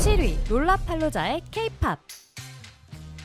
7위 롤라팔로자의 K-팝.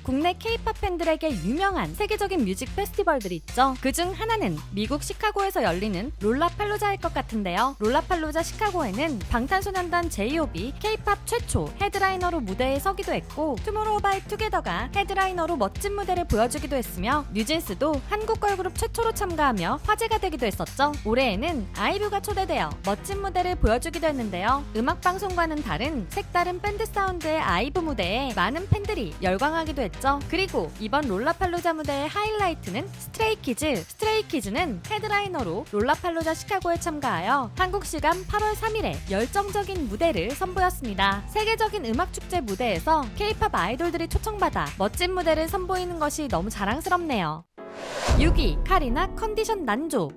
국내 K-팝 팬들에게 유명한 세계적인 뮤직 페스티벌들이 있죠. 그중 하나는 미국 시카고에서 열리는 롤라팔로자일 것 같은데요. 롤라팔로자 시카고에는 방탄소년단 J-Hope이 K-팝 최초 헤드라이너로 무대에 서기도 했고, 투모로우바이투게더가 헤드라이너로 멋진 무대를 보여주기도 했으며, 뉴진스도 한국 걸그룹 최초로 참가하며 화제가 되기도 했었죠. 올해에는 아이브가 초대되어 멋진 무대를 보여주기도 했는데요. 음악방송과는 다른 색다른 밴드 사운드의 아이브 무대에 많은 팬들이 열광하기도 했죠. 그리고 이번 롤라팔로자 무대의 하이라이트는 스트레이키즈. 스트레이키즈는 헤드라이너로 롤라팔로자 시카고에 참가하여 한국 시간 8월 3일에 열정적인 무대를 선보였습니다. 세계적인 음악축제 무대에서 K-팝 아이돌들이 초청받아 멋진 무대를 선보이는 것이 너무 자랑스럽네요. 6위 카리나 컨디션 난조.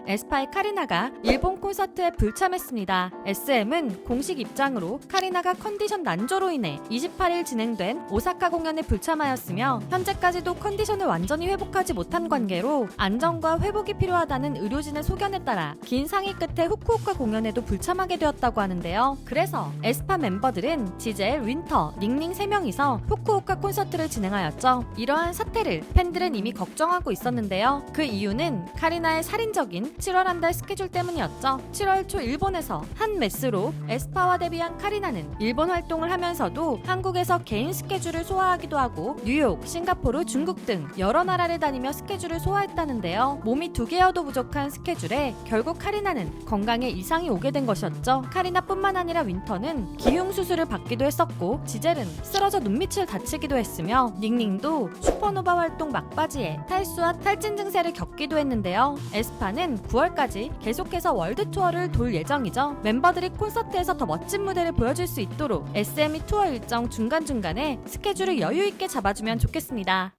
에스파의 카리나가 일본 콘서트에 불참했습니다. SM은 공식 입장으로 카리나가 컨디션 난조로 인해 28일 진행된 오사카 공연에 불참하였으며, 현재까지도 컨디션을 완전히 회복하지 못한 관계로 안정과 회복이 필요하다는 의료진의 소견에 따라 긴 상의 끝에 후쿠오카 공연에도 불참하게 되었다고 하는데요. 그래서 에스파 멤버들은 지젤, 윈터, 닝닝 3명이서 후쿠오카 콘서트를 진행하였죠. 이러한 사태를 팬들은 이미 걱정하고 있었는데요. 그 이유는 카리나의 살인적인 7월 한 달 스케줄 때문이었죠. 7월 초 일본에서 한 메스로 에스파와 데뷔한 카리나는 일본 활동을 하면서도 한국에서 개인 스케줄을 소화하기도 하고 뉴욕, 싱가포르, 중국 등 여러 나라를 다니며 스케줄을 소화했다는데요. 몸이 2개여도 부족한 스케줄에 결국 카리나는 건강에 이상이 오게 된 것이었죠. 카리나뿐만 아니라 윈터는 기흉 수술을 받기도 했었고, 지젤은 쓰러져 눈밑을 다치기도 했으며, 닝닝도 슈퍼노바 활동 막바지에 탈수와 탈진 증세를 겪기도 했는데요. 에스파는 9월까지 계속해서 월드 투어를 돌 예정이죠. 멤버들이 콘서트에서 더 멋진 무대를 보여줄 수 있도록 SM이 투어 일정 중간중간에 스케줄을 여유 있게 잡아주면 좋겠습니다.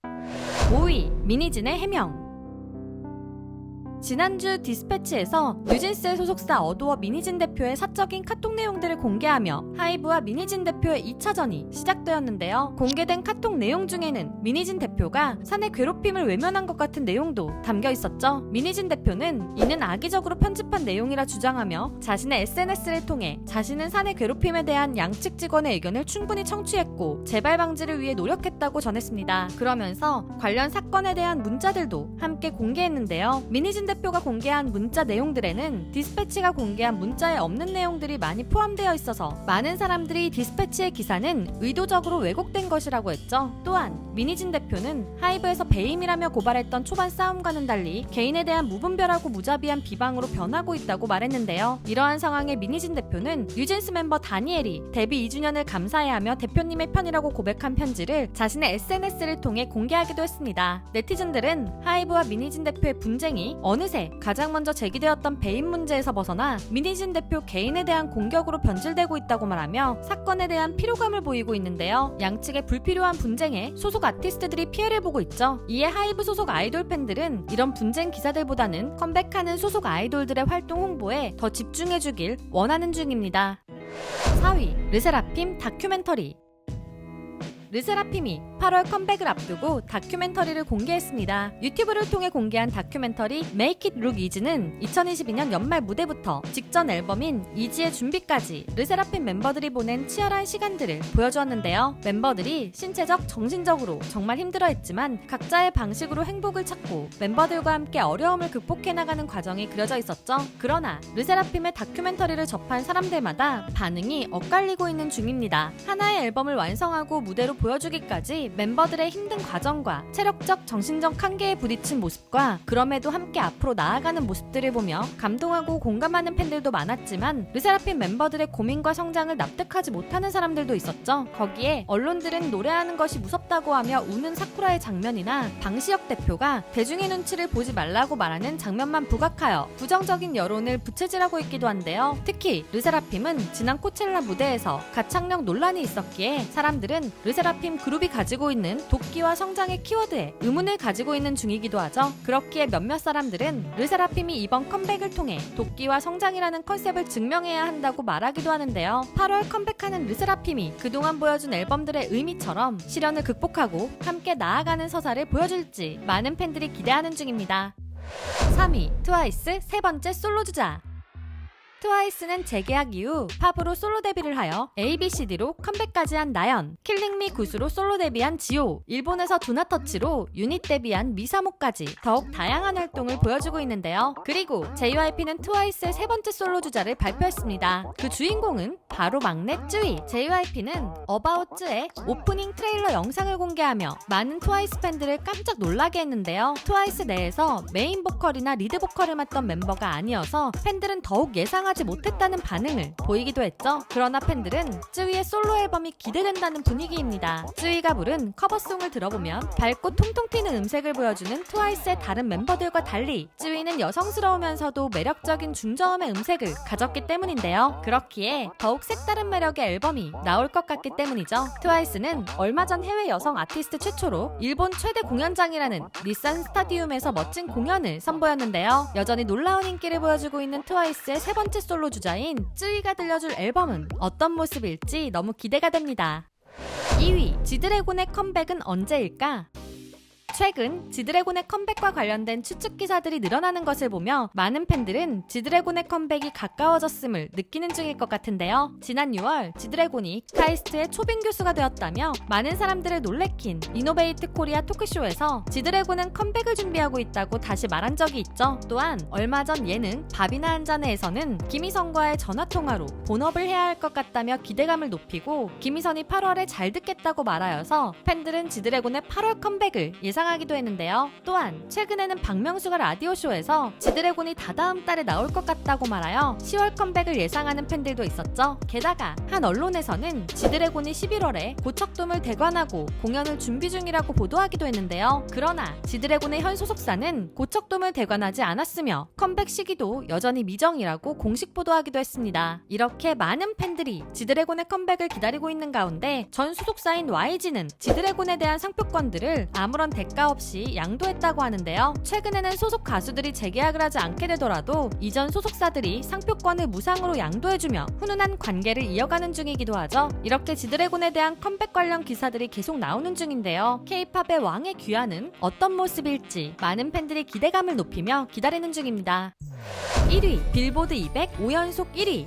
5위 미니진의 해명. 지난주 디스패치에서 뉴진스의 소속사 어도어 미니진 대표의 사적인 카톡 내용들을 공개하며 하이브와 미니진 대표의 2차전이 시작되었는데요. 공개된 카톡 내용 중에는 미니진 대표가 사내 괴롭힘을 외면한 것 같은 내용도 담겨 있었죠. 미니진 대표는 이는 악의적으로 편집한 내용이라 주장하며, 자신의 SNS를 통해 자신은 사내 괴롭힘에 대한 양측 직원의 의견을 충분히 청취했고 재발 방지를 위해 노력했다고 전했습니다. 그러면서 관련 사건에 대한 문자들도 함께 공개했는데요. 미니진 대표가 공개한 문자 내용들에는 디스패치가 공개한 문자에 없는 내용들이 많이 포함되어 있어서 많은 사람들이 디스패치의 기사는 의도적으로 왜곡된 것이라고 했죠. 또한 미니진 대표는 하이브에서 배임이라며 고발했던 초반 싸움과는 달리 개인에 대한 무분별하고 무자비한 비방으로 변하고 있다고 말했는데요. 이러한 상황에 미니진 대표는 뉴진스 멤버 다니엘이 데뷔 2주년을 감사해하며 대표님의 편이라고 고백한 편지를 자신의 SNS를 통해 공개하기도 했습니다. 네티즌들은 하이브와 미니진 대표의 분쟁이 어느새 가장 먼저 제기되었던 배임 문제에서 벗어나 미니진 대표 개인에 대한 공격으로 변질되고 있다고 말하며 사건에 대한 피로감을 보이고 있는데요. 양측의 불필요한 분쟁에 소속 아티스트들이 피해를 보고 있죠. 이에 하이브 소속 아이돌 팬들은 이런 분쟁 기사들보다는 컴백하는 소속 아이돌들의 활동 홍보에 더 집중해주길 원하는 중입니다. 4위 르세라핌 다큐멘터리. 르세라핌이 8월 컴백을 앞두고 다큐멘터리를 공개했습니다. 유튜브를 통해 공개한 다큐멘터리 Make It Look Easy는 2022년 연말 무대부터 직전 앨범인 이지의 준비까지 르세라핌 멤버들이 보낸 치열한 시간들을 보여주었는데요. 멤버들이 신체적, 정신적으로 정말 힘들어했지만 각자의 방식으로 행복을 찾고 멤버들과 함께 어려움을 극복해 나가는 과정이 그려져 있었죠. 그러나 르세라핌의 다큐멘터리를 접한 사람들마다 반응이 엇갈리고 있는 중입니다. 하나의 앨범을 완성하고 무대로 보여주기까지 멤버들의 힘든 과정과 체력적, 정신적 한계에 부딪힌 모습과 그럼에도 함께 앞으로 나아가는 모습들을 보며 감동하고 공감하는 팬들도 많았지만, 르세라핌 멤버들의 고민과 성장을 납득하지 못하는 사람들도 있었죠. 거기에 언론들은 노래하는 것이 무섭다고 하며 우는 사쿠라의 장면이나 방시혁 대표가 대중의 눈치를 보지 말라고 말하는 장면만 부각하여 부정적인 여론을 부채질하고 있기도 한데요. 특히 르세라핌은 지난 코첼라 무대에서 가창력 논란이 있었기에 사람들은 르세라핌 그룹이 가지고 있는 도끼와 성장의 키워드에 의문을 가지고 있는 중이기도 하죠. 그렇기에 몇몇 사람들은 르세라핌이 이번 컴백을 통해 도끼와 성장이라는 컨셉을 증명해야 한다고 말하기도 하는데요. 8월 컴백하는 르세라핌이 그동안 보여준 앨범들의 의미처럼 시련을 극복하고 함께 나아가는 서사를 보여줄지 많은 팬들이 기대하는 중입니다. 3위 트와이스 세 번째 솔로 주자. 트와이스는 재계약 이후 팝으로 솔로 데뷔를 하여 ABCD로 컴백까지 한 나연, 킬링미 구스로 솔로 데뷔한 지호, 일본에서 두나터치로 유닛 데뷔한 미사모까지 더욱 다양한 활동을 보여주고 있는데요. 그리고 JYP는 트와이스의 세 번째 솔로 주자를 발표했습니다. 그 주인공은 바로 막내 쯔위. JYP는 어바웃 쯔의 오프닝 트레일러 영상을 공개하며 많은 트와이스 팬들을 깜짝 놀라게 했는데요. 트와이스 내에서 메인 보컬이나 리드 보컬을 맡던 멤버가 아니어서 팬들은 더욱 예상하지 못했다는 반응을 보이기도 했죠. 그러나 팬들은 쯔위의 솔로 앨범이 기대된다는 분위기입니다. 쯔위가 부른 커버송을 들어보면 밝고 통통 튀는 음색을 보여주는 트와이스의 다른 멤버들과 달리 쯔위는 여성스러우면서도 매력적인 중저음의 음색을 가졌기 때문인데요. 그렇기에 더욱 색다른 매력의 앨범이 나올 것 같기 때문이죠. 트와이스는 얼마 전 해외 여성 아티스트 최초로 일본 최대 공연장이라는 니산 스타디움에서 멋진 공연을 선보였는데요. 여전히 놀라운 인기를 보여주고 있는 트와이스의 세 번째 솔로 주자인 쯔위가 들려줄 앨범은 어떤 모습일지 너무 기대가 됩니다. 2위, 지드래곤의 컴백은 언제일까? 최근 지드래곤의 컴백과 관련된 추측 기사들이 늘어나는 것을 보며 많은 팬들은 지드래곤의 컴백이 가까워졌음을 느끼는 중일 것 같은데요. 지난 6월 지드래곤이 카이스트의 초빙 교수가 되었다며 많은 사람들을 놀래킨 이노베이트 코리아 토크쇼에서 지드래곤은 컴백을 준비하고 있다고 다시 말한 적이 있죠. 또한 얼마 전 예능 밥이나 한잔해에서는 김희선과의 전화통화로 본업을 해야 할 것 같다며 기대감을 높이고 김희선이 8월에 잘 듣겠다고 말하여서 팬들은 지드래곤의 8월 컴백을 예상하기도 했는데요. 또한 최근에는 박명수가 라디오쇼에서 지드래곤이 다다음 달에 나올 것 같다고 말하여 10월 컴백을 예상하는 팬들도 있었죠. 게다가 한 언론에서는 지드래곤이 11월에 고척돔을 대관하고 공연을 준비 중이라고 보도하기도 했는데요. 그러나 지드래곤의 현 소속사는 고척돔을 대관하지 않았으며 컴백 시기도 여전히 미정이라고 공식 보도하기도 했습니다. 이렇게 많은 팬들이 지드래곤의 컴백을 기다리고 있는 가운데 전 소속사인 YG는 지드래곤에 대한 상표권들을 아무런 대가 없이 양도했다고 하는데요. 최근에는 소속 가수들이 재계약을 하지 않게 되더라도 이전 소속사들이 상표권을 무상으로 양도해주며 훈훈한 관계를 이어가는 중이기도 하죠. 이렇게 지드래곤에 대한 컴백 관련 기사들이 계속 나오는 중인데요. K-팝의 왕의 귀환은 어떤 모습일지 많은 팬들이 기대감을 높이며 기다리는 중입니다. 1위, 빌보드 200 5연속 1위.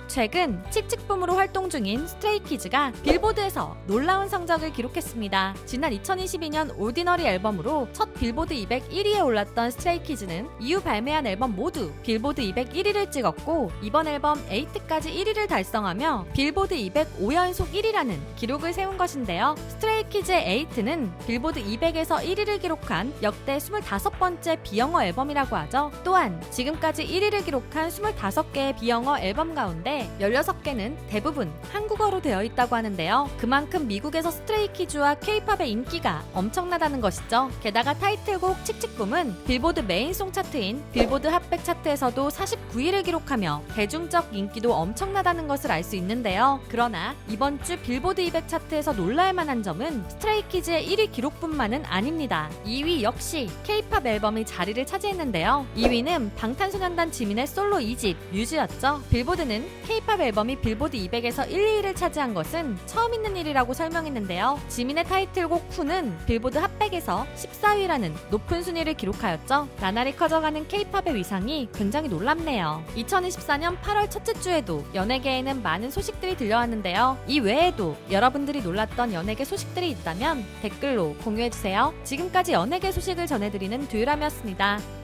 최근 칙칙붐으로 활동 중인 스트레이키즈가 빌보드에서 놀라운 성적을 기록했습니다. 지난 2022년 올디너리 앨범으로 첫 빌보드 200 1위에 올랐던 스트레이키즈는 이후 발매한 앨범 모두 빌보드 200 1위를 찍었고 이번 앨범 8까지 1위를 달성하며 빌보드 200 5연속 1위라는 기록을 세운 것인데요. 스트레이키즈의 8는 빌보드 200에서 1위를 기록한 역대 25번째 비영어 앨범이라고 하죠. 또한 지금까지 1위를 기록한 25개의 비영어 앨범 가운데 16개는 대부분 한국어로 되어 있다고 하는데요. 그만큼 미국에서 스트레이키즈와 K-팝의 인기가 엄청나다는 것이죠. 게다가 타이틀곡 칙칙붐은 빌보드 메인송 차트인 빌보드 핫백 차트에서도 49위를 기록하며 대중적 인기도 엄청나다는 것을 알 수 있는데요. 그러나 이번 주 빌보드 200 차트에서 놀랄 만한 점은 스트레이키즈의 1위 기록뿐만은 아닙니다. 2위 역시 K-팝 앨범이 자리를 차지했는데요. 2위는 방탄소년단 지민의 솔로 2집 뮤즈였죠. 빌보드는 K-팝 앨범이 빌보드 200에서 1, 2위를 차지한 것은 처음 있는 일이라고 설명했는데요. 지민의 타이틀곡 푸는 빌보드 핫백에서 14위라는 높은 순위를 기록하였죠. 나날이 커져가는 K-팝의 위상이 굉장히 놀랍네요. 2024년 8월 첫째 주에도 연예계에는 많은 소식들이 들려왔는데요. 이 외에도 여러분들이 놀랐던 연예계 소식들이 있다면 댓글로 공유해주세요. 지금까지 연예계 소식을 전해드리는 두유람이었습니다.